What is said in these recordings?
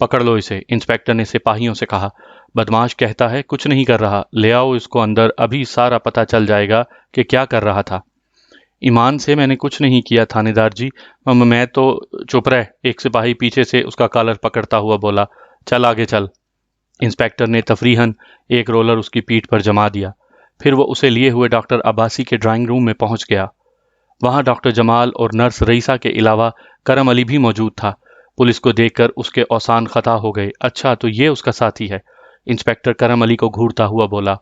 پکڑ لو اسے، انسپیکٹر نے سپاہیوں سے کہا۔ بدماش کہتا ہے کچھ نہیں کر رہا، لے آؤ اس کو اندر، ابھی سارا پتہ چل جائے گا کہ کیا کر رہا تھا۔ ایمان سے میں نے کچھ نہیں کیا تھانے دار جی، میں تو… چپ رہ، ایک سپاہی پیچھے سے اس کا کالر پکڑتا ہوا بولا۔ چل آگے چل۔ انسپیکٹر نے تفریحاً ایک رولر اس کی پیٹھ پر جما دیا، پھر وہ اسے لیے ہوئے ڈاکٹر عباسی کے ڈرائنگ روم میں پہنچ گیا۔ وہاں ڈاکٹر جمال اور نرس رئیسہ کے علاوہ کرم علی بھی موجود تھا۔ پولیس کو دیکھ کر اس کے اوسان خطا ہو گئے۔ اچھا تو یہ اس کا ساتھی ہے؟ انسپیکٹر کرم علی کو گھورتا ہوا بولا۔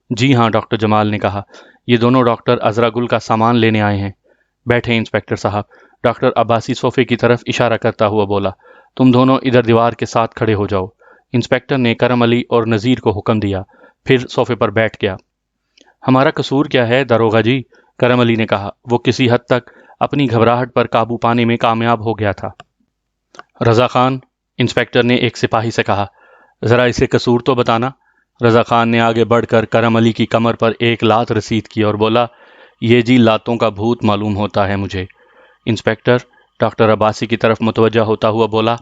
جی ہاں، ڈاکٹر جمال نے کہا، یہ دونوں ڈاکٹر عذرا گل کا سامان لینے آئے ہیں۔ بیٹھے انسپیکٹر صاحب، ڈاکٹر عباسی صوفے کی طرف اشارہ کرتا ہوا بولا۔ تم دونوں ادھر دیوار کے ساتھ کھڑے ہو جاؤ۔ انسپیکٹر نے کرم علی اور نذیر کو حکم دیا، پھر صوفے پر بیٹھ گیا۔ ہمارا قصور کیا ہے داروغہ جی؟ کرم علی نے کہا۔ وہ کسی حد تک اپنی گھبراہٹ پر قابو پانے میں کامیاب ہو گیا تھا۔ رضا خان، انسپیکٹر نے ایک سپاہی سے کہا، ذرا اسے قصور تو بتانا۔ رضا خان نے آگے بڑھ کر کرم علی کی کمر پر ایک لات رسید کی اور بولا، یہ جی لاتوں کا بھوت معلوم ہوتا ہے مجھے۔ انسپیکٹر ڈاکٹر عباسی کی طرف متوجہ ہوتا ہوا بولا،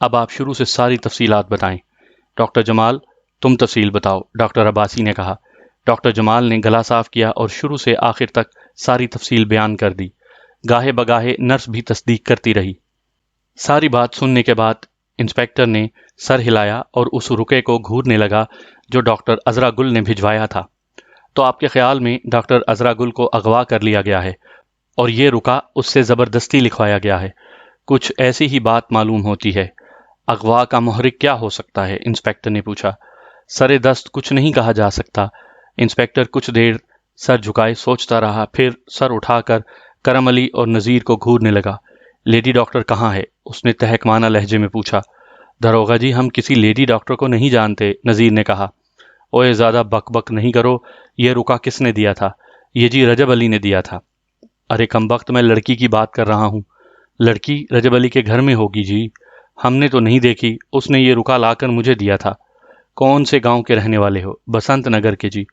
اب آپ شروع سے ساری تفصیلات بتائیں۔ ڈاکٹر جمال، تم تفصیل بتاؤ، ڈاکٹر عباسی نے کہا۔ ڈاکٹر جمال نے گلا صاف کیا اور شروع سے آخر تک ساری تفصیل بیان کر دی۔ گاہے بگاہے نرس بھی تصدیق کرتی رہی۔ ساری بات سننے کے بعد انسپیکٹر نے سر ہلایا اور اس رکے کو گھورنے لگا جو ڈاکٹر عذرا گل نے بھجوایا تھا۔ تو آپ کے خیال میں ڈاکٹر عذرا گل کو اغوا کر لیا گیا ہے اور یہ رکا اس سے زبردستی لکھوایا گیا ہے؟ کچھ ایسی ہی بات معلوم ہوتی ہے۔ اغوا کا محرک کیا ہو سکتا ہے؟ انسپیکٹر نے پوچھا۔ سر دست کچھ نہیں کہا جا سکتا۔ انسپیکٹر کچھ دیر سر جھکائے سوچتا رہا، پھر سر اٹھا کر کرم علی اور نذیر کو گھورنے لگا۔ لیڈی ڈاکٹر کہاں ہے؟ اس نے تہکمانہ لہجے میں پوچھا۔ داروغہ جی، ہم کسی لیڈی ڈاکٹر کو نہیں جانتے، نذیر نے کہا۔ اوے زیادہ بک بک نہیں کرو، یہ رکا کس نے دیا تھا؟ یہ جی رجب علی نے دیا تھا۔ ارے کمبخت، میں لڑکی کی بات کر رہا ہوں۔ لڑکی رجب علی کے گھر میں ہوگی جی، ہم نے تو نہیں دیکھی، اس نے یہ رکا لا کر مجھے دیا تھا۔ کون سے گاؤں کے رہنے والے ہو؟ بسنت نگر کے جی۔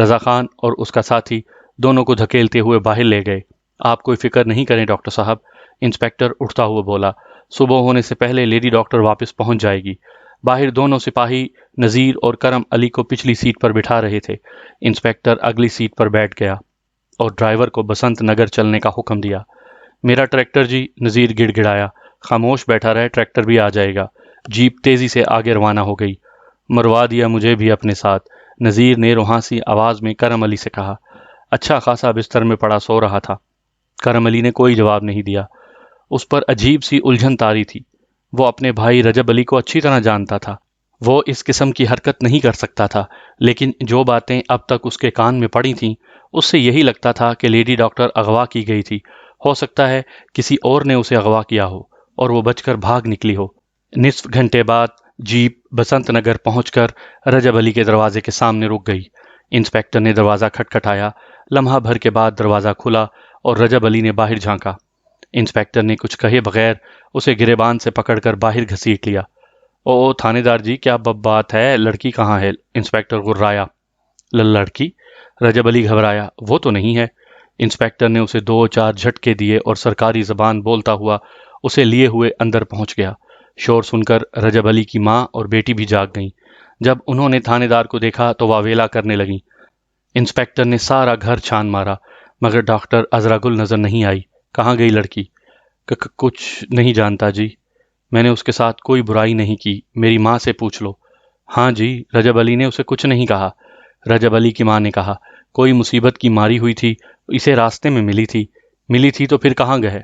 رضا خان اور اس کا ساتھی دونوں کو دھکیلتے ہوئے باہر لے گئے۔ آپ کوئی فکر نہیں کریں ڈاکٹر صاحب، انسپیکٹر اٹھتا ہوا بولا، صبح ہونے سے پہلے لیڈی ڈاکٹر واپس پہنچ جائے گی۔ باہر دونوں سپاہی نذیر اور کرم علی کو پچھلی سیٹ پر بٹھا رہے تھے۔ انسپیکٹر اگلی سیٹ پر بیٹھ گیا اور ڈرائیور کو بسنت نگر چلنے کا حکم دیا۔ میرا ٹریکٹر جی، نذیر گڑ گڑایا۔ خاموش بیٹھا رہے، ٹریکٹر بھی آ جائے گا۔ جیپ تیزی سے آگے روانہ ہو گئی۔ مروا دیا مجھے بھی اپنے ساتھ، نذیر نے روحانسی آواز میں کرم علی سے کہا۔ اچھا خاصا بستر میں پڑا سو رہا تھا۔ کرم علی نے کوئی جواب نہیں دیا۔ اس پر عجیب سی الجھن طاری تھی۔ وہ اپنے بھائی رجب علی کو اچھی طرح جانتا تھا۔ وہ اس قسم کی حرکت نہیں کر سکتا تھا، لیکن جو باتیں اب تک اس کے کان میں پڑی تھیں اس سے یہی لگتا تھا کہ لیڈی ڈاکٹر اغوا کی گئی تھی۔ ہو سکتا ہے کسی اور نے اسے اغوا کیا ہو اور وہ بچ کر بھاگ نکلی ہو۔ نصف گھنٹے بعد جیپ بسنت نگر پہنچ کر رجب علی کے دروازے کے سامنے رک گئی۔ انسپیکٹر نے دروازہ کھٹکھٹایا۔ لمحہ بھر کے بعد دروازہ کھلا اور رجب علی نے باہر جھانکا۔ انسپیکٹر نے کچھ کہے بغیر اسے گریبان سے پکڑ کر باہر گھسیٹ لیا۔ او تھانے دار جی، کیا بات ہے؟ لڑکی کہاں ہے؟ انسپیکٹر غرایا۔ لڑکی؟ رجب علی گھبرایا۔ وہ تو نہیں ہے۔ انسپیکٹر نے اسے 2-4 جھٹکے دیے اور سرکاری زبان بولتا ہوا اسے لیے ہوئے اندر پہنچ گیا۔ شور سن کر رجب علی کی ماں اور بیٹی بھی جاگ گئیں۔ جب انہوں نے تھانے دار کو دیکھا تو واویلا کرنے لگیں۔ انسپیکٹر نے سارا گھر چھان مارا مگر ڈاکٹر عذرا گل نظر نہیں آئی۔ کہاں گئی لڑکی؟ کچھ نہیں جانتا جی، میں نے اس کے ساتھ کوئی برائی نہیں کی، میری ماں سے پوچھ لو۔ ہاں جی، رجب علی نے اسے کچھ نہیں کہا۔ رجب علی کی ماں نے کہا، کوئی مصیبت کی ماری ہوئی تھی، اسے راستے میں ملی تھی تو پھر کہاں گئے؟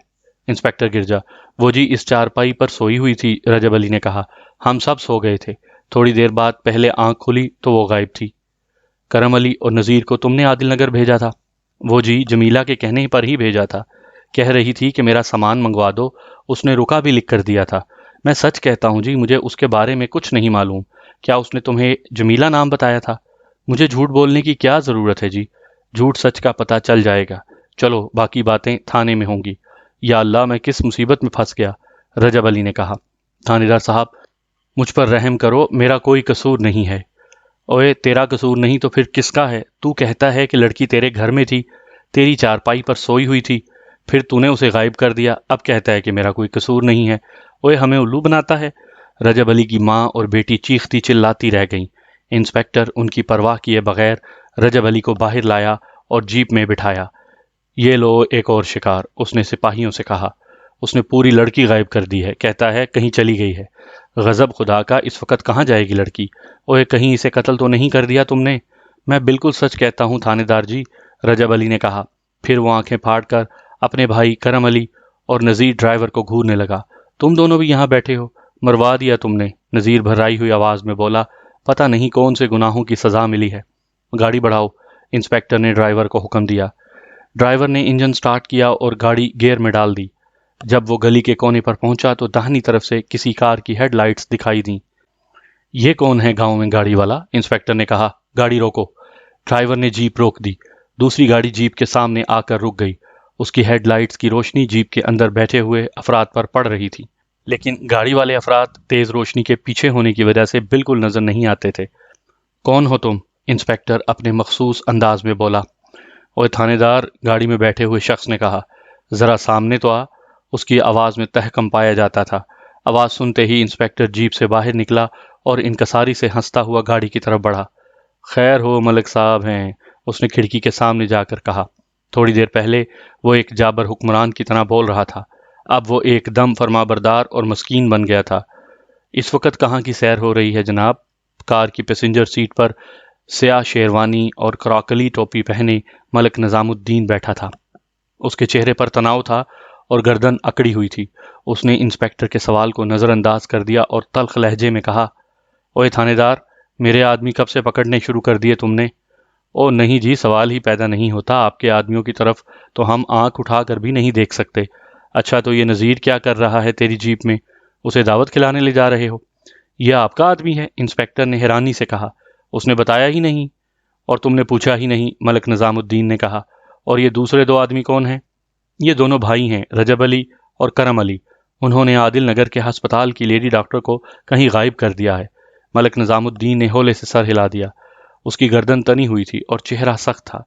انسپیکٹر گرجا، وہ جی اس چارپائی پر سوئی ہوئی تھی، رجب علی نے کہا۔ ہم سب سو گئے تھے، تھوڑی دیر بعد پہلے آنکھ کھلی تو وہ غائب تھی۔ کرم علی اور نذیر کو تم نے عادل نگر بھیجا تھا؟ وہ جی جمیلہ کے کہنے پر ہی بھیجا تھا، کہہ رہی تھی کہ میرا سامان منگوا دو، اس نے رکا بھی لکھ کر دیا تھا۔ میں سچ کہتا ہوں جی، مجھے اس کے بارے میں کچھ نہیں معلوم۔ کیا اس نے تمہیں جمیلہ نام بتایا تھا؟ مجھے جھوٹ بولنے کی کیا ضرورت ہے جی، جھوٹ سچ کا پتہ چل جائے گا۔ چلو باقی باتیں تھانے میں ہوں گی۔ یا اللہ، میں کس مصیبت میں پھنس گیا، رجب علی نے کہا۔ تھانے دار صاحب، مجھ پر رحم کرو، میرا کوئی قصور نہیں ہے۔ اوے تیرا قصور نہیں تو پھر کس کا ہے؟ تو کہتا ہے کہ لڑکی تیرے گھر میں تھی، تیری چارپائی پر سوئی ہوئی تھی، پھر تو نے اسے غائب کر دیا، اب کہتا ہے کہ میرا کوئی قصور نہیں ہے۔ اوے ہمیں الو بناتا ہے۔ رجب علی کی ماں اور بیٹی چیختی چلاتی رہ گئیں۔ انسپکٹر ان کی پرواہ کیے بغیر رجب علی کو باہر لایا اور جیپ میں بٹھایا۔ یہ لو ایک اور شکار، اس نے سپاہیوں سے کہا۔ اس نے پوری لڑکی غائب کر دی ہے، کہتا ہے کہیں چلی گئی ہے۔ غضب خدا کا، اس وقت کہاں جائے گی لڑکی؟ اوے کہیں اسے قتل تو نہیں کر دیا تم نے؟ میں بالکل سچ کہتا ہوں تھانے دار جی، رجب علی نے کہا۔ پھر وہ آنکھیں پھاڑ کر اپنے بھائی کرم علی اور نذیر ڈرائیور کو گھورنے لگا۔ تم دونوں بھی یہاں بیٹھے ہو؟ مروا دیا تم نے، نذیر بھرائی ہوئی آواز میں بولا۔ پتہ نہیں کون سے گناہوں کی سزا ملی ہے۔ گاڑی بڑھاؤ، انسپکٹر نے ڈرائیور کو حکم دیا۔ ڈرائیور نے انجن سٹارٹ کیا اور گاڑی گیئر میں ڈال دی۔ جب وہ گلی کے کونے پر پہنچا تو داہنی طرف سے کسی کار کی ہیڈ لائٹس دکھائی دیں۔ یہ کون ہے گاؤں میں گاڑی والا؟ انسپکٹر نے کہا۔ گاڑی روکو۔ ڈرائیور نے جیپ روک دی۔ دوسری گاڑی جیپ کے سامنے آ کر رک گئی۔ اس کی ہیڈ لائٹس کی روشنی جیپ کے اندر بیٹھے ہوئے افراد پر پڑ رہی تھی، لیکن گاڑی والے افراد تیز روشنی کے پیچھے ہونے کی وجہ سے بالکل نظر نہیں آتے تھے۔ کون ہو تم؟ انسپکٹر اپنے مخصوص انداز میں بولا۔ اوے تھانے دار، گاڑی میں بیٹھے ہوئے شخص نے کہا، ذرا سامنے تو آ۔ اس کی آواز میں تہکم پایا جاتا تھا۔ آواز سنتے ہی انسپکٹر جیپ سے باہر نکلا اور انکساری سے ہنستا ہوا گاڑی کی طرف بڑھا۔ خیر ہو، ملک صاحب ہیں، اس نے کھڑکی کے سامنے جا کر کہا۔ تھوڑی دیر پہلے وہ ایک جابر حکمران کی طرح بول رہا تھا، اب وہ ایک دم فرمانبردار اور مسکین بن گیا تھا۔ اس وقت کہاں کی سیر ہو رہی ہے جناب؟ کار کی پیسنجر سیٹ پر سیاہ شیروانی اور کراکلی ٹوپی پہنے ملک نظام الدین بیٹھا تھا۔ اس کے چہرے پر تناؤ تھا اور گردن اکڑی ہوئی تھی۔ اس نے انسپکٹر کے سوال کو نظر انداز کر دیا اور تلخ لہجے میں کہا، اوے تھانے دار، میرے آدمی کب سے پکڑنے شروع کر دیے تم نے؟ او نہیں جی، سوال ہی پیدا نہیں ہوتا، آپ کے آدمیوں کی طرف تو ہم آنکھ اٹھا کر بھی نہیں دیکھ سکتے۔ اچھا تو یہ نذیر کیا کر رہا ہے تیری جیپ میں؟ اسے دعوت کھلانے لے جا رہے ہو؟ یہ آپ کا آدمی ہے؟ انسپکٹر نے حیرانی سے کہا۔ اس نے بتایا ہی نہیں اور تم نے پوچھا ہی نہیں، ملک نظام الدین نے کہا۔ اور یہ دوسرے دو آدمی کون ہیں؟ یہ دونوں بھائی ہیں، رجب علی اور کرم علی۔ انہوں نے عادل نگر کے ہسپتال کی لیڈی ڈاکٹر کو کہیں غائب کر دیا ہے۔ ملک نظام الدین نے ہولے سے سر ہلا دیا۔ اس کی گردن تنی ہوئی تھی اور چہرہ سخت تھا۔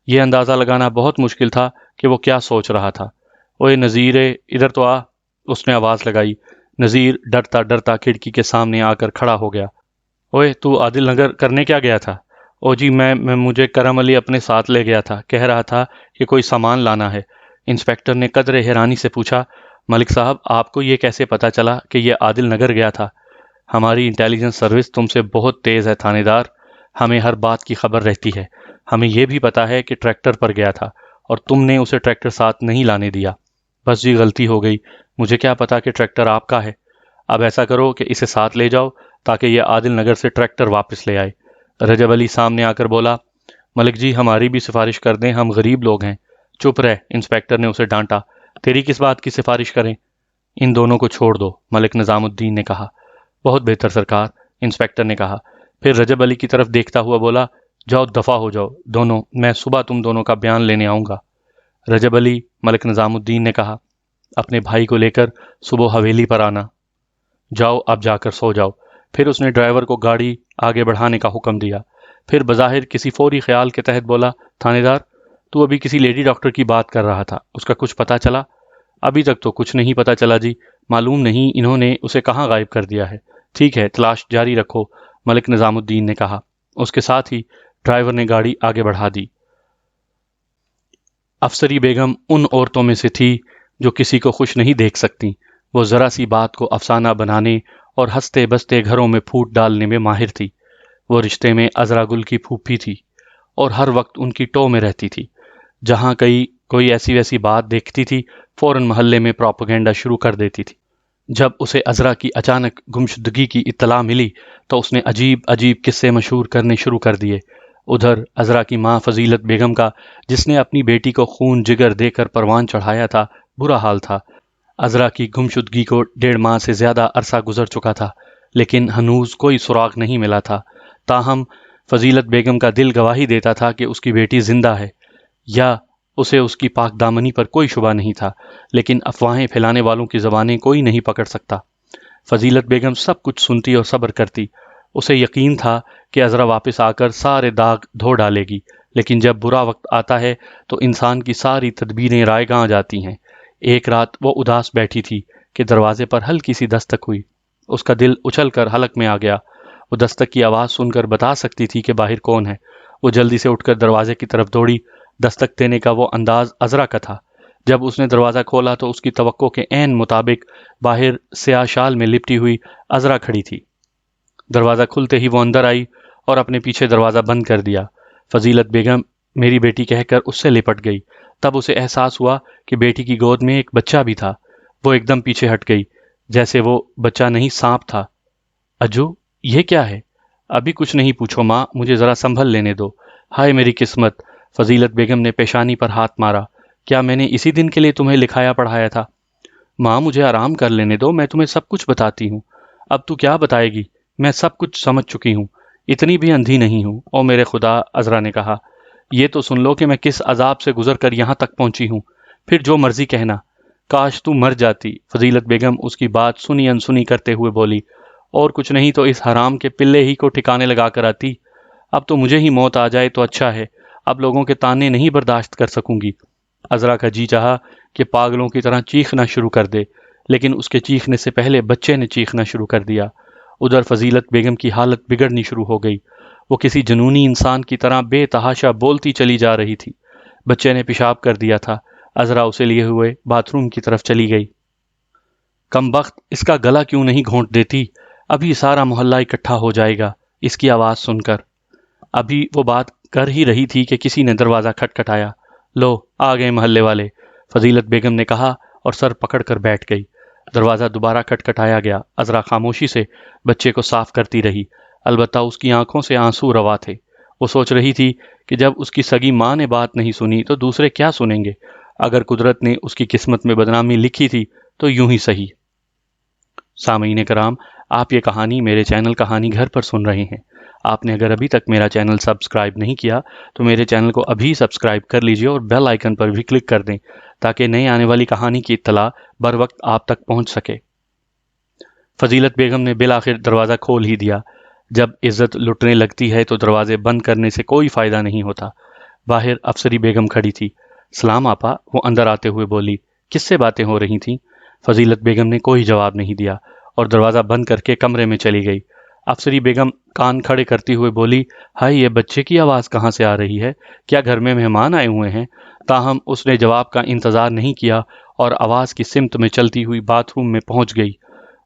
یہ اندازہ لگانا بہت مشکل تھا کہ وہ کیا سوچ رہا تھا۔ اوے نذیر، ادھر تو آ، اس نے آواز لگائی۔ نذیر ڈرتا ڈرتا کھڑکی کے سامنے آ کر کھڑا ہو گیا۔ اوے تو عادل نگر کرنے کیا گیا تھا؟ او جی مجھے کرم علی اپنے ساتھ لے گیا تھا، کہہ رہا تھا کہ کوئی سامان لانا ہے۔ انسپکٹر نے قدرے حیرانی سے پوچھا، ملک صاحب آپ کو یہ کیسے پتا چلا کہ یہ عادل نگر گیا تھا؟ ہماری انٹیلیجنس سروس تم سے بہت تیز ہے تھانے دار، ہمیں ہر بات کی خبر رہتی ہے۔ ہمیں یہ بھی پتا ہے کہ ٹریکٹر پر گیا تھا اور تم نے اسے ٹریکٹر ساتھ نہیں لانے دیا۔ بس جی غلطی ہو گئی، مجھے کیا پتا کہ ٹریکٹر آپ کا ہے۔ اب ایسا کرو کہ اسے ساتھ لے جاؤ تاکہ یہ عادل نگر سے ٹریکٹر واپس لے آئے۔ رجب علی سامنے آ کر بولا، ملک جی ہماری بھی سفارش کر دیں، ہم غریب لوگ ہیں۔ چپ رہ، انسپکٹر نے اسے ڈانٹا۔ تیری کس بات کی سفارش کریں؟ ان دونوں کو چھوڑ دو، ملک نظام الدین نے کہا۔ بہت بہتر سرکار، انسپکٹر نے کہا۔ پھر رجب علی کی طرف دیکھتا ہوا بولا، جاؤ دفع ہو جاؤ دونوں، میں صبح تم دونوں کا بیان لینے آؤں گا۔ رجب علی، ملک نظام الدین نے کہا، اپنے بھائی کو لے کر صبح حویلی پر آنا۔ جاؤ اب جا کر سو جاؤ۔ پھر اس نے ڈرائیور کو گاڑی آگے بڑھانے کا حکم دیا۔ پھر بظاہر کسی فوری خیال کے تحت بولا، تھانے دار، تو ابھی کسی لیڈی ڈاکٹر کی بات کر رہا تھا، اس کا کچھ پتہ چلا؟ ابھی تک تو کچھ نہیں پتہ چلا جی، معلوم نہیں انہوں نے اسے کہاں غائب کر دیا ہے۔ ٹھیک ہے، تلاش جاری رکھو، ملک نظام الدین نے کہا۔ اس کے ساتھ ہی ڈرائیور نے گاڑی آگے بڑھا دی۔ افسری بیگم ان عورتوں میں سے تھی جو کسی کو خوش نہیں دیکھ سکتی۔ وہ ذرا سی بات کو افسانہ بنانے اور ہنستے بستے گھروں میں پھوٹ ڈالنے میں ماہر تھی۔ وہ رشتے میں عذرا گل کی پھوپھی تھی اور ہر وقت ان کی ٹو میں رہتی تھی۔ جہاں کوئی ایسی ویسی بات دیکھتی تھی، فوراً محلے میں پروپیگنڈا شروع کر دیتی تھی۔ جب اسے عذرا کی اچانک گمشدگی کی اطلاع ملی تو اس نے عجیب عجیب قصے مشہور کرنے شروع کر دیے۔ ادھر عذرا کی ماں فضیلت بیگم کا، جس نے اپنی بیٹی کو خون جگر دے کر پروان چڑھایا تھا، برا حال تھا۔ عذرا کی گمشدگی کو 1.5 ماہ سے زیادہ عرصہ گزر چکا تھا، لیکن ہنوز کوئی سراغ نہیں ملا تھا۔ تاہم فضیلت بیگم کا دل گواہی دیتا تھا کہ اس کی بیٹی زندہ ہے، یا اسے اس کی پاک دامنی پر کوئی شبہ نہیں تھا، لیکن افواہیں پھیلانے والوں کی زبانیں کوئی نہیں پکڑ سکتا۔ فضیلت بیگم سب کچھ سنتی اور صبر کرتی۔ اسے یقین تھا کہ عذرا واپس آ کر سارے داغ دھو ڈالے گی، لیکن جب برا وقت آتا ہے تو انسان کی ساری تدبیریں رائیگاں جاتی ہیں۔ ایک رات وہ اداس بیٹھی تھی کہ دروازے پر ہلکی سی دستک ہوئی۔ اس کا دل اچھل کر حلق میں آ گیا۔ وہ دستک کی آواز سن کر بتا سکتی تھی کہ باہر کون ہے۔ وہ جلدی سے اٹھ کر دروازے کی طرف دوڑی۔ دستک دینے کا وہ انداز عذرا کا تھا۔ جب اس نے دروازہ کھولا تو اس کی توقع کے عین مطابق باہر سیاہ شال میں لپٹی ہوئی عذرا کھڑی تھی۔ دروازہ کھلتے ہی وہ اندر آئی اور اپنے پیچھے دروازہ بند کر دیا۔ فضیلت بیگم میری بیٹی کہہ کر اس سے لپٹ گئی۔ تب اسے احساس ہوا کہ بیٹی کی گود میں ایک بچہ بھی تھا۔ وہ ایک دم پیچھے ہٹ گئی، جیسے وہ بچہ نہیں سانپ تھا۔ اجو، یہ کیا ہے؟ ابھی کچھ نہیں پوچھو ماں، مجھے ذرا سنبھل لینے دو۔ ہائے میری قسمت! فضیلت بیگم نے پیشانی پر ہاتھ مارا۔ کیا میں نے اسی دن کے لیے تمہیں لکھایا پڑھایا تھا؟ ماں مجھے آرام کر لینے دو، میں تمہیں سب کچھ بتاتی ہوں۔ اب تو کیا بتائے گی؟ میں سب کچھ سمجھ چکی ہوں، اتنی بھی اندھی نہیں ہوں۔ او میرے خدا، عذرا نے کہا، یہ تو سن لو کہ میں کس عذاب سے گزر کر یہاں تک پہنچی ہوں، پھر جو مرضی کہنا۔ کاش تو مر جاتی۔ فضیلت بیگم اس کی بات سنی انسنی کرتے ہوئے بولی، اور کچھ نہیں تو اس حرام کے پلے ہی کو ٹھکانے لگا کر آتی۔ اب تو مجھے ہی موت آ جائے تو اچھا ہے، اب لوگوں کے تانے نہیں برداشت کر سکوں گی۔ عذرا کا جی چاہا کہ پاگلوں کی طرح چیخنا شروع کر دے، لیکن اس کے چیخنے سے پہلے بچے نے چیخنا شروع کر دیا۔ ادھر فضیلت بیگم کی حالت بگڑنی شروع ہو گئی۔ وہ کسی جنونی انسان کی طرح بے تحاشا بولتی چلی جا رہی تھی۔ بچے نے پیشاب کر دیا تھا۔ عذرا اسے لیے ہوئے باتھ روم کی طرف چلی گئی۔ کم بخت، اس کا گلا کیوں نہیں گھونٹ دیتی؟ ابھی سارا محلہ اکٹھا ہو جائے گا اس کی آواز سن کر۔ ابھی وہ بات کر ہی رہی تھی کہ کسی نے دروازہ کھٹکھٹایا۔ لو، آ گئے محلے والے، فضیلت بیگم نے کہا اور سر پکڑ کر بیٹھ گئی۔ دروازہ دوبارہ کھٹکھٹایا گیا۔ عذرا خاموشی سے بچے کو صاف کرتی رہی، البتہ اس کی آنکھوں سے آنسو روا تھے۔ وہ سوچ رہی تھی کہ جب اس کی سگی ماں نے بات نہیں سنی تو دوسرے کیا سنیں گے؟ اگر قدرت نے اس کی قسمت میں بدنامی لکھی تھی تو یوں ہی صحیح۔ سامعین کرام، آپ یہ کہانی میرے چینل کہانی گھر پر سن رہے ہیں۔ آپ نے اگر ابھی تک میرا چینل سبسکرائب نہیں کیا تو میرے چینل کو ابھی سبسکرائب کر لیجئے اور بیل آئیکن پر بھی کلک کر دیں تاکہ نئے آنے والی کہانی کی اطلاع بر وقت آپ تک پہنچ سکے۔ فضیلت بیگم نے بالآخر دروازہ کھول ہی دیا۔ جب عزت لٹنے لگتی ہے تو دروازے بند کرنے سے کوئی فائدہ نہیں ہوتا۔ باہر افسری بیگم کھڑی تھی۔ سلام آپا، وہ اندر آتے ہوئے بولی۔ کس سے باتیں ہو رہی تھیں؟ فضیلت بیگم نے کوئی جواب نہیں دیا اور دروازہ بند کر کے کمرے میں چلی گئی۔ افسری بیگم کان کھڑے کرتی ہوئے بولی، ہائے، یہ بچے کی آواز کہاں سے آ رہی ہے؟ کیا گھر میں مہمان آئے ہوئے ہیں؟ تاہم اس نے جواب کا انتظار نہیں کیا اور آواز کی سمت میں چلتی ہوئی باتھ روم میں پہنچ گئی۔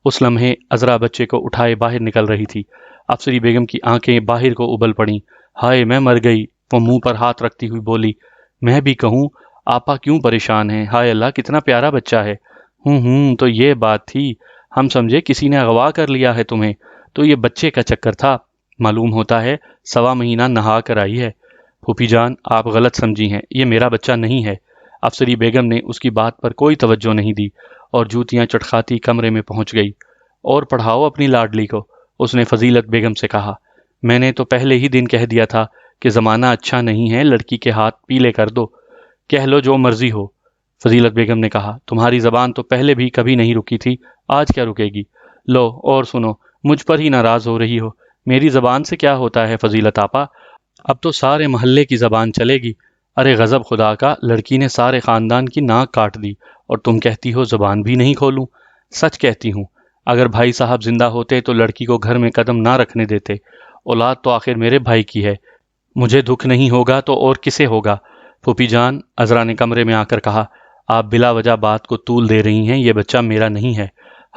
اس لمحے عذرا بچے کو اٹھائے باہر نکل رہی تھی۔ افسری بیگم کی آنکھیں باہر کو ابل پڑیں۔ ہائے، میں مر گئی، وہ منہ پر ہاتھ رکھتی ہوئی بولی۔ میں بھی کہوں، آپا کیوں پریشان ہیں؟ ہائے اللہ، کتنا پیارا بچہ ہے۔ تو یہ بات تھی، ہم سمجھے کسی نے اغوا کر لیا ہے تمہیں، تو یہ بچے کا چکر تھا۔ معلوم ہوتا ہے 1.25 مہینہ نہا کر آئی ہے۔ پھوپھی جان، آپ غلط سمجھی ہیں، یہ میرا بچہ نہیں ہے۔ افسری بیگم نے اس کی بات پر کوئی توجہ نہیں دی اور جوتیاں چٹکھاتی کمرے میں پہنچ گئی۔ اور پڑھاؤ اپنی لاڈلی کو، اس نے فضیلت بیگم سے کہا۔ میں نے تو پہلے ہی دن کہہ دیا تھا کہ زمانہ اچھا نہیں ہے، لڑکی کے ہاتھ پیلے کر دو۔ کہہ لو جو مرضی ہو، فضیلت بیگم نے کہا۔ تمہاری زبان تو پہلے بھی کبھی نہیں رکی تھی، آج کیا رکے گی؟ لو اور سنو، مجھ پر ہی ناراض ہو رہی ہو۔ میری زبان سے کیا ہوتا ہے فضیلت آپا، اب تو سارے محلے کی زبان چلے گی۔ ارے غضب خدا کا، لڑکی نے سارے خاندان کی ناک کاٹ دی اور تم کہتی ہو زبان بھی نہیں کھولوں۔ سچ کہتی ہوں، اگر بھائی صاحب زندہ ہوتے تو لڑکی کو گھر میں قدم نہ رکھنے دیتے۔ اولاد تو آخر میرے بھائی کی ہے، مجھے دکھ نہیں ہوگا تو اور کسے ہوگا؟ پھوپھی جان، عذرا نے کمرے میں آ کر کہا، آپ بلا وجہ بات کو طول دے رہی ہیں، یہ بچہ میرا نہیں ہے۔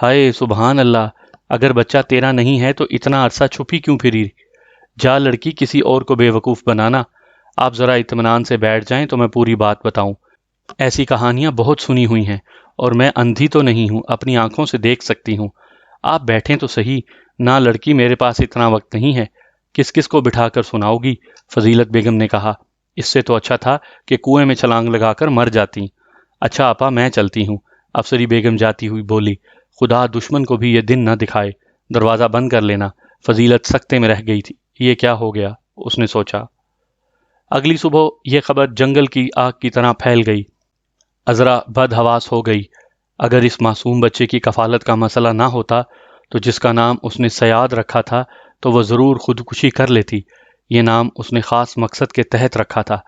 ہائے سبحان اللہ، اگر بچہ تیرا نہیں ہے تو اتنا عرصہ چھپی کیوں پھری؟ جا لڑکی، کسی اور کو بے وقوف بنانا۔ آپ ذرا اطمینان سے بیٹھ جائیں تو میں پوری بات بتاؤں۔ ایسی کہانیاں بہت سنی ہوئی ہیں اور میں اندھی تو نہیں ہوں، اپنی آنکھوں سے دیکھ سکتی ہوں۔ آپ بیٹھیں تو صحیح۔ نہ لڑکی، میرے پاس اتنا وقت نہیں ہے، کس کس کو بٹھا کر سناؤ گی؟ فضیلت بیگم نے کہا۔ اس سے تو اچھا تھا کہ کنویں میں چھلانگ لگا کر مر جاتی۔ اچھا آپا، میں چلتی ہوں، افسری بیگم جاتی ہوئی بولی۔ خدا دشمن کو بھی یہ دن نہ دکھائے، دروازہ بند کر لینا۔ فضیلت سکتے میں رہ گئی تھی۔ یہ کیا ہو گیا، اس نے سوچا۔ اگلی صبح یہ خبر جنگل کی آگ کی طرح پھیل گئی۔ عذرا بد حواس ہو گئی۔ اگر اس معصوم بچے کی کفالت کا مسئلہ نہ ہوتا تو جس کا نام اس نے سیاد رکھا تھا تو وہ ضرور خودکشی کر لیتی۔ یہ نام اس نے خاص مقصد کے تحت رکھا تھا۔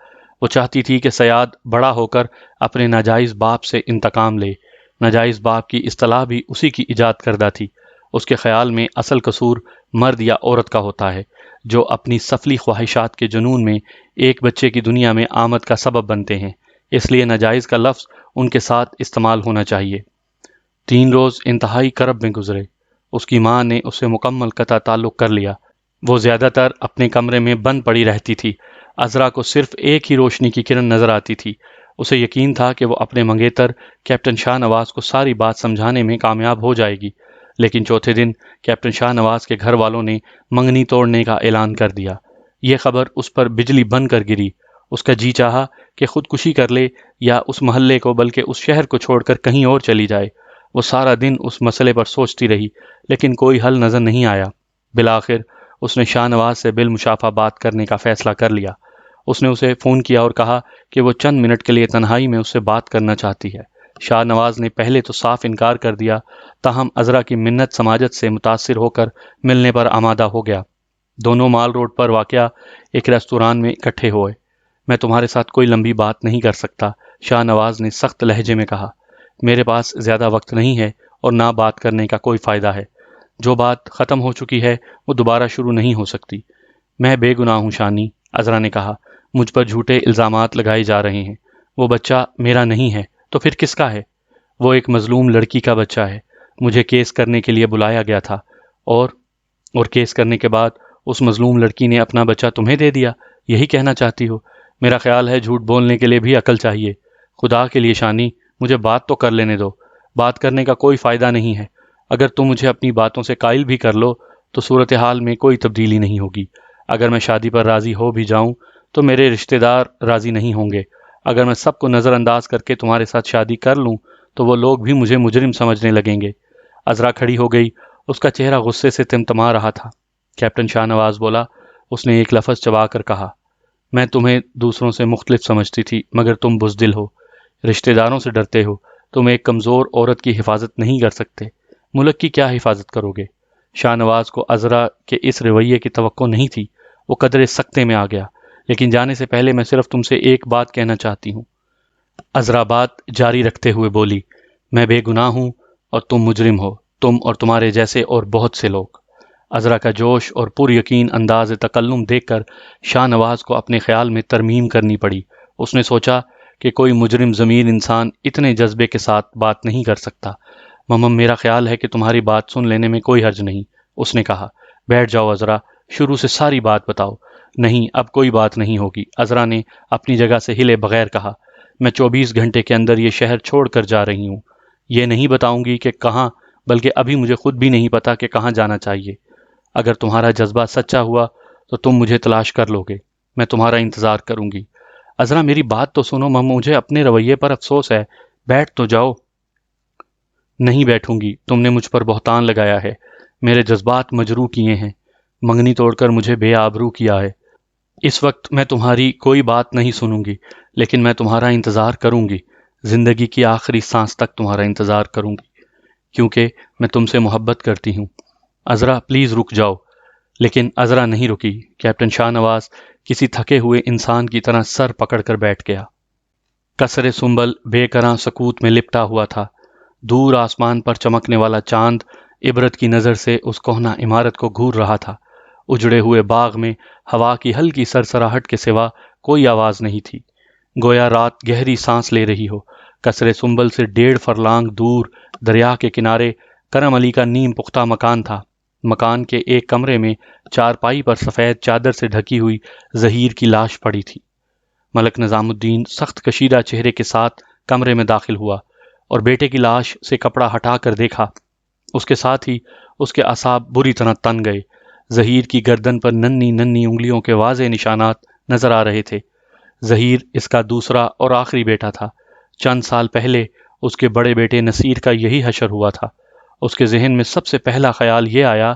وہ چاہتی تھی کہ سیاد بڑا ہو کر اپنے ناجائز باپ سے انتقام لے۔ ناجائز باپ کی اصطلاح بھی اسی کی ایجاد کردہ تھی۔ اس کے خیال میں اصل قصور مرد یا عورت کا ہوتا ہے جو اپنی سفلی خواہشات کے جنون میں ایک بچے کی دنیا میں آمد کا سبب بنتے ہیں، اس لیے ناجائز کا لفظ ان کے ساتھ استعمال ہونا چاہیے۔ 3 روز انتہائی کرب میں گزرے۔ اس کی ماں نے اس سے مکمل قطع تعلق کر لیا۔ وہ زیادہ تر اپنے کمرے میں بند پڑی رہتی تھی۔ عذرا کو صرف ایک ہی روشنی کی کرن نظر آتی تھی۔ اسے یقین تھا کہ وہ اپنے منگیتر کیپٹن شاہ نواز کو ساری بات سمجھانے میں کامیاب ہو جائے گی، لیکن چوتھے دن کیپٹن شاہ نواز کے گھر والوں نے منگنی توڑنے کا اعلان کر دیا۔ یہ خبر اس پر بجلی بن کر گری۔ اس کا جی چاہا کہ خودکشی کر لے یا اس محلے کو بلکہ اس شہر کو چھوڑ کر کہیں اور چلی جائے۔ وہ سارا دن اس مسئلے پر سوچتی رہی، لیکن کوئی حل نظر نہیں آیا۔ بالآخر اس نے شاہ نواز سے بالمشافہ بات کرنے کا فیصلہ کر لیا۔ اس نے اسے فون کیا اور کہا کہ وہ چند منٹ کے لیے تنہائی میں اس سے بات کرنا چاہتی ہے۔ شاہ نواز نے پہلے تو صاف انکار کر دیا، تاہم عذرا کی منت سماجت سے متاثر ہو کر ملنے پر آمادہ ہو گیا۔ دونوں مال روڈ پر واقع ایک ریستوران میں اکٹھے ہوئے۔ میں تمہارے ساتھ کوئی لمبی بات نہیں کر سکتا، شاہ نواز نے سخت لہجے میں کہا۔ میرے پاس زیادہ وقت نہیں ہے اور نہ بات کرنے کا کوئی فائدہ ہے۔ جو بات ختم ہو چکی ہے وہ دوبارہ شروع نہیں ہو سکتی۔ میں بے گناہ ہوں شانی، عذرا نے کہا۔ مجھ پر جھوٹے الزامات لگائے جا رہے ہیں۔ وہ بچہ میرا نہیں ہے تو پھر کس کا ہے؟ وہ ایک مظلوم لڑکی کا بچہ ہے۔ مجھے کیس کرنے کے لیے بلایا گیا تھا اور کیس کرنے کے بعد اس مظلوم لڑکی نے اپنا بچہ تمہیں دے دیا، یہی کہنا چاہتی ہو؟ میرا خیال ہے جھوٹ بولنے کے لیے بھی عقل چاہیے۔ خدا کے لیے شانی، مجھے بات تو کر لینے دو۔ بات کرنے کا کوئی فائدہ نہیں ہے۔ اگر تم مجھے اپنی باتوں سے قائل بھی کر لو تو صورتحال میں کوئی تبدیلی نہیں ہوگی۔ اگر میں شادی پر راضی ہو بھی جاؤں تو میرے رشتہ دار راضی نہیں ہوں گے۔ اگر میں سب کو نظر انداز کر کے تمہارے ساتھ شادی کر لوں تو وہ لوگ بھی مجھے مجرم سمجھنے لگیں گے۔ عذرا کھڑی ہو گئی۔ اس کا چہرہ غصے سے تمتما رہا تھا۔ کیپٹن شاہ نواز بولا۔ اس نے ایک لفظ چبا کر کہا، میں تمہیں دوسروں سے مختلف سمجھتی تھی مگر تم بزدل ہو، رشتہ داروں سے ڈرتے ہو۔ تم ایک کمزور عورت کی حفاظت نہیں کر سکتے، ملک کی کیا حفاظت کرو گے؟ شاہ نواز کو عذرا کے اس رویے کی توقع نہیں تھی۔ وہ قدرے سکتے میں آ گیا۔ لیکن جانے سے پہلے میں صرف تم سے ایک بات کہنا چاہتی ہوں۔ عذرا بات جاری رکھتے ہوئے بولی، میں بے گناہ ہوں اور تم مجرم ہو، تم اور تمہارے جیسے اور بہت سے لوگ۔ عذرا کا جوش اور پر یقین انداز تکلم دیکھ کر شاہ نواز کو اپنے خیال میں ترمیم کرنی پڑی۔ اس نے سوچا کہ کوئی مجرم ضمیر انسان اتنے جذبے کے ساتھ بات نہیں کر سکتا۔ ممم، میرا خیال ہے کہ تمہاری بات سن لینے میں کوئی حرج نہیں، اس نے کہا۔ بیٹھ جاؤ عذرا، شروع سے ساری بات بتاؤ۔ نہیں، اب کوئی بات نہیں ہوگی، عذرا نے اپنی جگہ سے ہلے بغیر کہا۔ میں 24 گھنٹے کے اندر یہ شہر چھوڑ کر جا رہی ہوں۔ یہ نہیں بتاؤں گی کہ کہاں، بلکہ ابھی مجھے خود بھی نہیں پتا کہ کہاں جانا چاہیے۔ اگر تمہارا جذبہ سچا ہوا تو تم مجھے تلاش کر لو گے، میں تمہارا انتظار کروں گی۔ عذرا میری بات تو سنو، مجھے اپنے رویے پر افسوس ہے۔ بیٹھ تو جاؤ۔ نہیں بیٹھوں گی، تم نے مجھ پر بہتان لگایا ہے، میرے جذبات مجروح کیے ہیں، منگنی توڑ کر مجھے بے آبرو کیا ہے۔ اس وقت میں تمہاری کوئی بات نہیں سنوں گی، لیکن میں تمہارا انتظار کروں گی، زندگی کی آخری سانس تک تمہارا انتظار کروں گی، کیونکہ میں تم سے محبت کرتی ہوں۔ عذرا پلیز رک جاؤ۔ لیکن عذرا نہیں رکی۔ کیپٹن شاہ نواز کسی تھکے ہوئے انسان کی طرح سر پکڑ کر بیٹھ گیا۔ قصر سنبل بے کراں سکوت میں لپٹا ہوا تھا۔ دور آسمان پر چمکنے والا چاند عبرت کی نظر سے اس کوہنہ عمارت کو گھور رہا تھا۔ اجڑے ہوئے باغ میں ہوا کی ہلکی سرسراہٹ کے سوا کوئی آواز نہیں تھی، گویا رات گہری سانس لے رہی ہو۔ قصر سنبل سے 1.5 فرلانگ دور دریا کے کنارے کرم علی کا نیم پختہ مکان تھا۔ مکان کے ایک کمرے میں چارپائی پر سفید چادر سے ڈھکی ہوئی ظہیر کی لاش پڑی تھی۔ ملک نظام الدین سخت کشیدہ چہرے کے ساتھ کمرے میں داخل ہوا اور بیٹے کی لاش سے کپڑا ہٹا کر دیکھا۔ اس کے ساتھ ہی اس کے اعصاب بری طرح تن گئے۔ ظہیر کی گردن پر ننھی ننھی انگلیوں کے واضح نشانات نظر آ رہے تھے۔ ظہیر اس کا دوسرا اور آخری بیٹا تھا۔ چند سال پہلے اس کے بڑے بیٹے نصیر کا یہی حشر ہوا تھا۔ اس کے ذہن میں سب سے پہلا خیال یہ آیا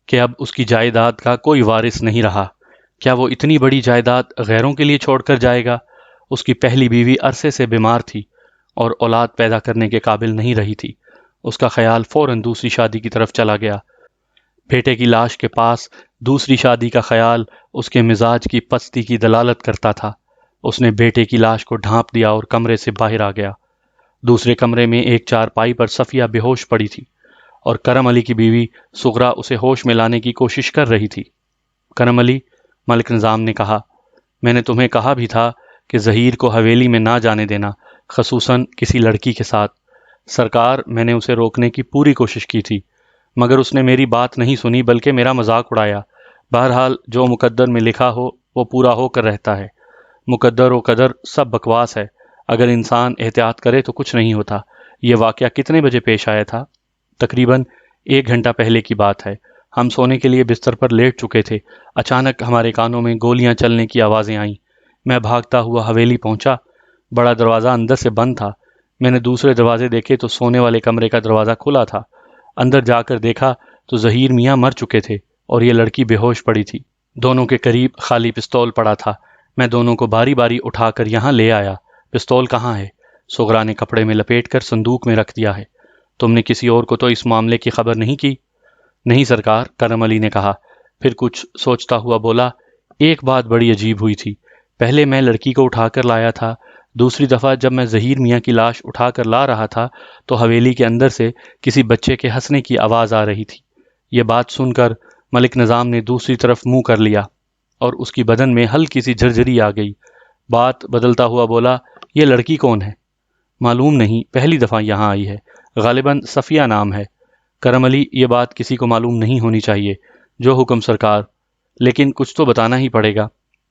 کہ اب اس کی جائیداد کا کوئی وارث نہیں رہا۔ کیا وہ اتنی بڑی جائیداد غیروں کے لیے چھوڑ کر جائے گا؟ اس کی پہلی بیوی عرصے سے بیمار تھی اور اولاد پیدا کرنے کے قابل نہیں رہی تھی۔ اس کا خیال فوراً دوسری شادی کی طرف چلا گیا۔ بیٹے کی لاش کے پاس دوسری شادی کا خیال اس کے مزاج کی پستی کی دلالت کرتا تھا۔ اس نے بیٹے کی لاش کو ڈھانپ دیا اور کمرے سے باہر آ گیا۔ دوسرے کمرے میں ایک چارپائی پر صفیہ بے ہوش پڑی تھی اور کرم علی کی بیوی سغرا اسے ہوش میں لانے کی کوشش کر رہی تھی۔ کرم علی، ملک نظام نے کہا، میں نے تمہیں کہا بھی تھا کہ ظہیر کو حویلی میں نہ جانے دینا، خصوصاً کسی لڑکی کے ساتھ۔ سرکار، میں نے اسے روکنے کی پوری کوشش کی تھی، مگر اس نے میری بات نہیں سنی بلکہ میرا مذاق اڑایا۔ بہرحال جو مقدر میں لکھا ہو وہ پورا ہو کر رہتا ہے۔ مقدر و قدر سب بکواس ہے، اگر انسان احتیاط کرے تو کچھ نہیں ہوتا۔ یہ واقعہ کتنے بجے پیش آیا تھا؟ تقریباً 1 گھنٹہ پہلے کی بات ہے۔ ہم سونے کے لیے بستر پر لیٹ چکے تھے، اچانک ہمارے کانوں میں گولیاں چلنے کی آوازیں آئیں۔ میں بھاگتا ہوا حویلی پہنچا، بڑا دروازہ اندر سے بند تھا۔ میں نے دوسرے دروازے دیکھے تو سونے والے کمرے کا دروازہ کھلا تھا۔ اندر جا کر دیکھا تو ظہیر میاں مر چکے تھے اور یہ لڑکی بے ہوش پڑی تھی۔ دونوں کے قریب خالی پستول پڑا تھا۔ میں دونوں کو باری باری اٹھا کر یہاں لے آیا۔ پستول کہاں ہے؟ سغرا نے کپڑے میں لپیٹ کر صندوق میں رکھ دیا ہے۔ تم نے کسی اور کو تو اس معاملے کی خبر نہیں کی؟ نہیں سرکار، کرم علی نے کہا، پھر کچھ سوچتا ہوا بولا، ایک بات بڑی عجیب ہوئی تھی۔ پہلے میں لڑکی کو اٹھا کر لایا تھا، دوسری دفعہ جب میں ظہیر میاں کی لاش اٹھا کر لا رہا تھا تو حویلی کے اندر سے کسی بچے کے ہنسنے کی آواز آ رہی تھی۔ یہ بات سن کر ملک نظام نے دوسری طرف منہ کر لیا اور اس کی بدن میں ہلکی سی جھرجھری آ گئی۔ بات بدلتا ہوا بولا، یہ لڑکی کون ہے؟ معلوم نہیں، پہلی دفعہ یہاں آئی ہے، غالباً صفیہ نام ہے۔ کرم علی، یہ بات کسی کو معلوم نہیں ہونی چاہیے۔ جو حکم سرکار، لیکن کچھ تو بتانا ہی پڑے گا۔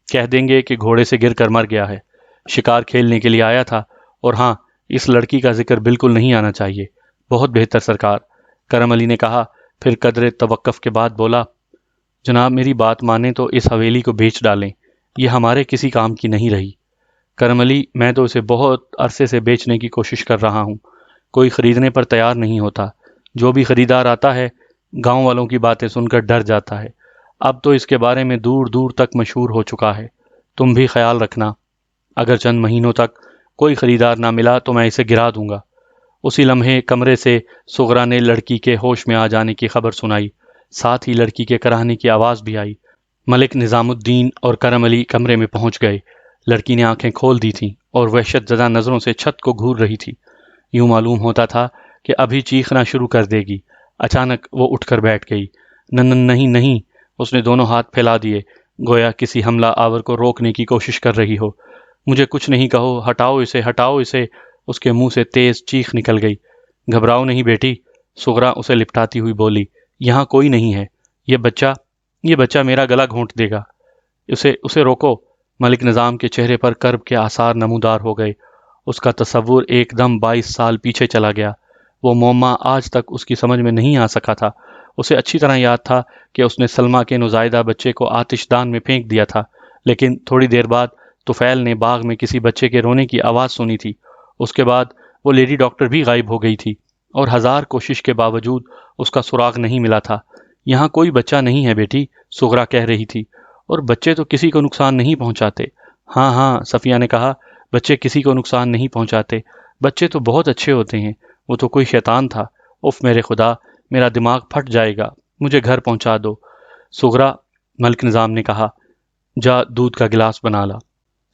کہہ دیں گے کہ گھوڑے سے گر کر مر گیا ہے، شکار کھیلنے کے لیے آیا تھا، اور ہاں، اس لڑکی کا ذکر بالکل نہیں آنا چاہیے۔ بہت بہتر سرکار، کرم علی نے کہا، پھر قدرے توقف کے بعد بولا، جناب میری بات مانیں تو اس حویلی کو بیچ ڈالیں، یہ ہمارے کسی کام کی نہیں رہی۔ کرم علی، میں تو اسے بہت عرصے سے بیچنے کی کوشش کر رہا ہوں، کوئی خریدنے پر تیار نہیں ہوتا۔ جو بھی خریدار آتا ہے گاؤں والوں کی باتیں سن کر ڈر جاتا ہے۔ اب تو اس کے بارے میں دور دور تک مشہور ہو چکا ہے۔ تم بھی خیال رکھنا، اگر چند مہینوں تک کوئی خریدار نہ ملا تو میں اسے گرا دوں گا۔ اسی لمحے کمرے سے سغرا نے لڑکی کے ہوش میں آ جانے کی خبر سنائی، ساتھ ہی لڑکی کے کراہنے کی آواز بھی آئی۔ ملک نظام الدین اور کرم علی کمرے میں پہنچ گئے۔ لڑکی نے آنکھیں کھول دی تھیں اور وحشت زدہ نظروں سے چھت کو گھور رہی تھی۔ یوں معلوم ہوتا تھا کہ ابھی چیخنا شروع کر دے گی۔ اچانک وہ اٹھ کر بیٹھ گئی۔ نہیں نہیں، اس نے دونوں ہاتھ پھیلا دیے، گویا کسی حملہ آور کو روکنے کی کوشش کر رہی ہو۔ مجھے کچھ نہیں کہو، ہٹاؤ اسے، ہٹاؤ اسے۔ اس کے منہ سے تیز چیخ نکل گئی۔ گھبراؤ نہیں بیٹی، سغرا اسے لپٹاتی ہوئی بولی، یہاں کوئی نہیں ہے، یہ بچہ میرا گلا گھونٹ دے گا، اسے روکو۔ ملک نظام کے چہرے پر کرب کے آثار نمودار ہو گئے۔ اس کا تصور ایک دم 22 سال پیچھے چلا گیا۔ وہ معمہ آج تک اس کی سمجھ میں نہیں آ سکا تھا۔ اسے اچھی طرح یاد تھا کہ اس نے سلمیٰ کے نوزائیدہ بچے کو آتش دان میں پھینک دیا تھا، لیکن تھوڑی دیر بعد طفیل نے باغ میں کسی بچے کے رونے کی آواز سنی تھی۔ اس کے بعد وہ لیڈی ڈاکٹر بھی غائب ہو گئی تھی اور ہزار کوشش کے باوجود اس کا سراغ نہیں ملا تھا۔ یہاں کوئی بچہ نہیں ہے بیٹی، سغرا کہہ رہی تھی، اور بچے تو کسی کو نقصان نہیں پہنچاتے۔ ہاں ہاں، صفیہ نے کہا، بچے کسی کو نقصان نہیں پہنچاتے، بچے تو بہت اچھے ہوتے ہیں، وہ تو کوئی شیطان تھا۔ اف میرے خدا، میرا دماغ پھٹ جائے گا، مجھے گھر پہنچا دو۔ سغرا، ملک نظام نے کہا، جا دودھ کا گلاس بنا لا۔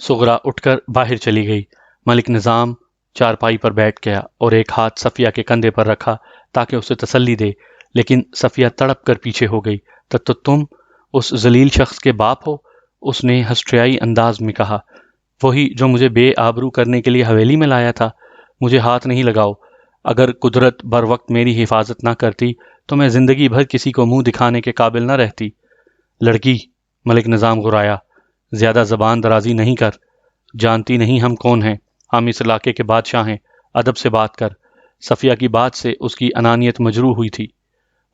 سغرا اٹھ کر باہر چلی گئی۔ ملک نظام چارپائی پر بیٹھ گیا اور ایک ہاتھ صفیہ کے کندھے پر رکھا تاکہ اسے تسلی دے، لیکن صفیہ تڑپ کر پیچھے ہو گئی۔ تو تم اس ذلیل شخص کے باپ ہو؟ اس نے ہسٹریائی انداز میں کہا، وہی جو مجھے بے آبرو کرنے کے لیے حویلی میں لایا تھا۔ مجھے ہاتھ نہیں لگاؤ، اگر قدرت بر وقت میری حفاظت نہ کرتی تو میں زندگی بھر کسی کو منہ دکھانے کے قابل نہ رہتی۔ لڑکی، ملک نظام غرایا، زیادہ زبان درازی نہیں کر، جانتی نہیں ہم کون ہیں، ہم اس علاقے کے بادشاہ ہیں، ادب سے بات کر۔ صفیہ کی بات سے اس کی انانیت مجروح ہوئی تھی۔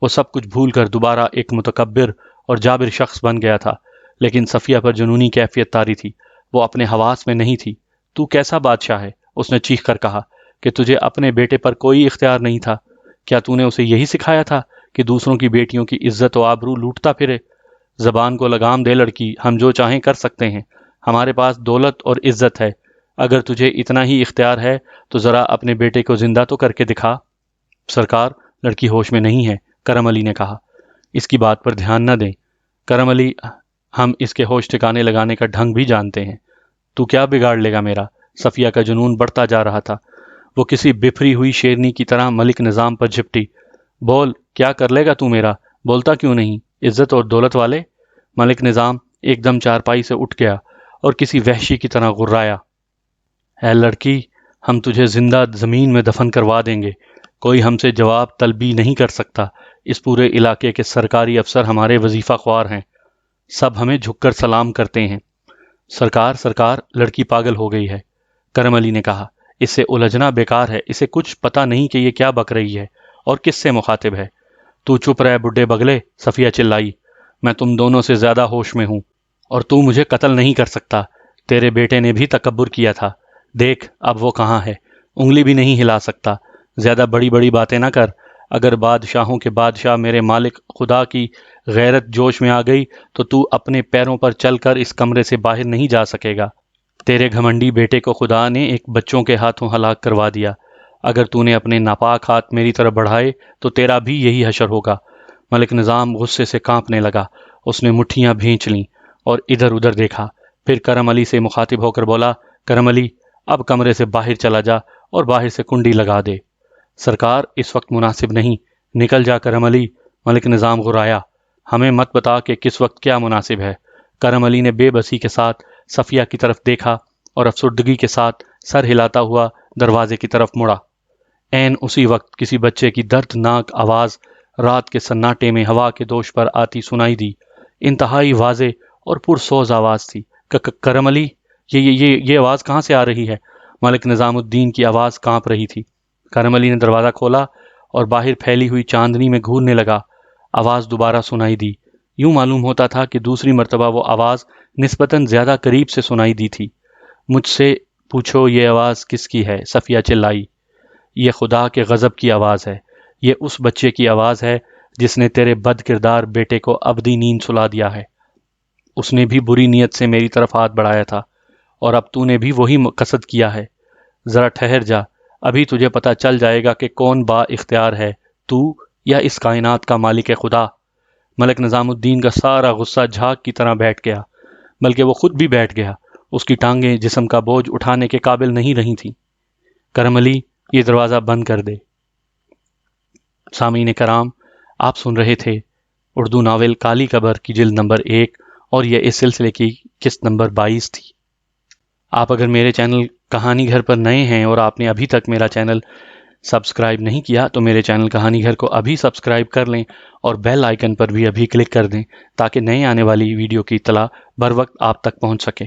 وہ سب کچھ بھول کر دوبارہ ایک متکبر اور جابر شخص بن گیا تھا، لیکن صفیہ پر جنونی کیفیت طاری تھی، وہ اپنے حواس میں نہیں تھی۔ تو کیسا بادشاہ ہے؟ اس نے چیخ کر کہا، کہ تجھے اپنے بیٹے پر کوئی اختیار نہیں تھا؟ کیا تو نے اسے یہی سکھایا تھا کہ دوسروں کی بیٹیوں کی عزت و آبرو لوٹتا پھرے؟ زبان کو لگام دے لڑکی، ہم جو چاہیں کر سکتے ہیں، ہمارے پاس دولت اور عزت ہے، اگر تجھے اتنا ہی اختیار ہے تو ذرا اپنے بیٹے کو زندہ تو کر کے دکھا۔ سرکار، لڑکی ہوش میں نہیں ہے، کرم علی نے کہا، اس کی بات پر دھیان نہ دیں۔ کرم علی، ہم اس کے ہوش ٹھکانے لگانے کا ڈھنگ بھی جانتے ہیں۔ تو کیا بگاڑ لے گا میرا؟ صفیہ کا جنون بڑھتا جا رہا تھا۔ وہ کسی بفری ہوئی شیرنی کی طرح ملک نظام پر جھپٹی۔ بول کیا کر لے گا تو میرا؟ بولتا کیوں نہیں؟ عزت اور دولت والے؟ ملک نظام ایک دم چارپائی سے اٹھ گیا اور کسی وحشی کی طرح غرایا۔ اے لڑکی، ہم تجھے زندہ زمین میں دفن کروا دیں گے، کوئی ہم سے جواب طلبی نہیں کر سکتا۔ اس پورے علاقے کے سرکاری افسر ہمارے وظیفہ خوار ہیں، سب ہمیں جھک کر سلام کرتے ہیں۔ سرکار سرکار، لڑکی پاگل ہو گئی ہے، کرم علی نے کہا۔ اس سے الجھنا بیکار ہے، اسے کچھ پتہ نہیں کہ یہ کیا بک رہی ہے اور کس سے مخاطب ہے۔ تو چپ رہ بڈھے بگلے، صفیہ چلائی، میں تم دونوں سے زیادہ ہوش میں ہوں اور تو مجھے قتل نہیں کر سکتا۔ تیرے بیٹے نے بھی تکبر کیا تھا، دیکھ اب وہ کہاں ہے، انگلی بھی نہیں ہلا سکتا۔ زیادہ بڑی بڑی باتیں نہ کر، اگر بادشاہوں کے بادشاہ میرے مالک خدا کی غیرت جوش میں آ گئی تو اپنے پیروں پر چل کر اس کمرے سے باہر نہیں جا سکے گا۔ تیرے گھمنڈی بیٹے کو خدا نے ایک بچوں کے ہاتھوں ہلاک کروا دیا، اگر تو نے اپنے ناپاک ہاتھ میری طرف بڑھائے تو تیرا بھی یہی حشر ہوگا۔ ملک نظام غصے سے کانپنے لگا، اس نے مٹھیاں بھینچ لیں اور ادھر ادھر دیکھا، پھر کرم علی سے مخاطب ہو کر بولا، کرم علی، اب کمرے سے باہر چلا جا اور باہر سے کنڈی لگا دے۔ سرکار اس وقت مناسب نہیں، نکل جا کرم علی، ملک نظام غرایا۔ ہمیں مت بتا کہ کس وقت کیا مناسب ہے۔ کرم علی نے بے بسی کے ساتھ صفیہ کی طرف دیکھا اور افسردگی کے ساتھ سر ہلاتا ہوا دروازے کی طرف مڑا۔ عین اسی وقت کسی بچے کی دردناک آواز رات کے سناٹے میں ہوا کے دوش پر آتی سنائی دی، انتہائی واضح اور پرسوز آواز تھی۔ کرم علی، یہ آواز کہاں سے آ رہی ہے؟ ملک نظام الدین کی آواز کانپ رہی تھی۔ کرم علی نے دروازہ کھولا اور باہر پھیلی ہوئی چاندنی میں گھورنے لگا۔ آواز دوبارہ سنائی دی، یوں معلوم ہوتا تھا کہ دوسری مرتبہ وہ آواز نسبتاً زیادہ قریب سے سنائی دی تھی۔ مجھ سے پوچھو یہ آواز کس کی ہے؟ صفیہ چلائی۔ یہ خدا کے غضب کی آواز ہے، یہ اس بچے کی آواز ہے جس نے تیرے بد کردار بیٹے کو ابدی نیند سلا دیا ہے۔ اس نے بھی بری نیت سے میری طرف ہاتھ بڑھایا تھا اور اب تو نے بھی وہی قصد کیا ہے۔ ذرا ٹھہر جا، ابھی تجھے پتہ چل جائے گا کہ کون با اختیار ہے، تو یا اس کائنات کا مالک خدا۔ ملک نظام الدین کا سارا غصہ جھاگ کی طرح بیٹھ گیا، بلکہ وہ خود بھی بیٹھ گیا، اس کی ٹانگیں جسم کا بوجھ اٹھانے کے قابل نہیں رہی تھیں۔ کرم علی، یہ دروازہ بند کر دے۔ سامعین کرام، آپ سن رہے تھے اردو ناول کالی قبر کی جلد نمبر 1 اور یہ اس سلسلے کی قسط نمبر 22 تھی۔ آپ اگر میرے چینل کہانی گھر پر نئے ہیں اور آپ نے ابھی تک میرا چینل سبسکرائب نہیں کیا تو میرے چینل کہانی گھر کو ابھی سبسکرائب کر لیں اور بیل آئیکن پر بھی ابھی کلک کر دیں تاکہ نئے آنے والی ویڈیو کی اطلاع بر وقت آپ تک پہنچ سکے۔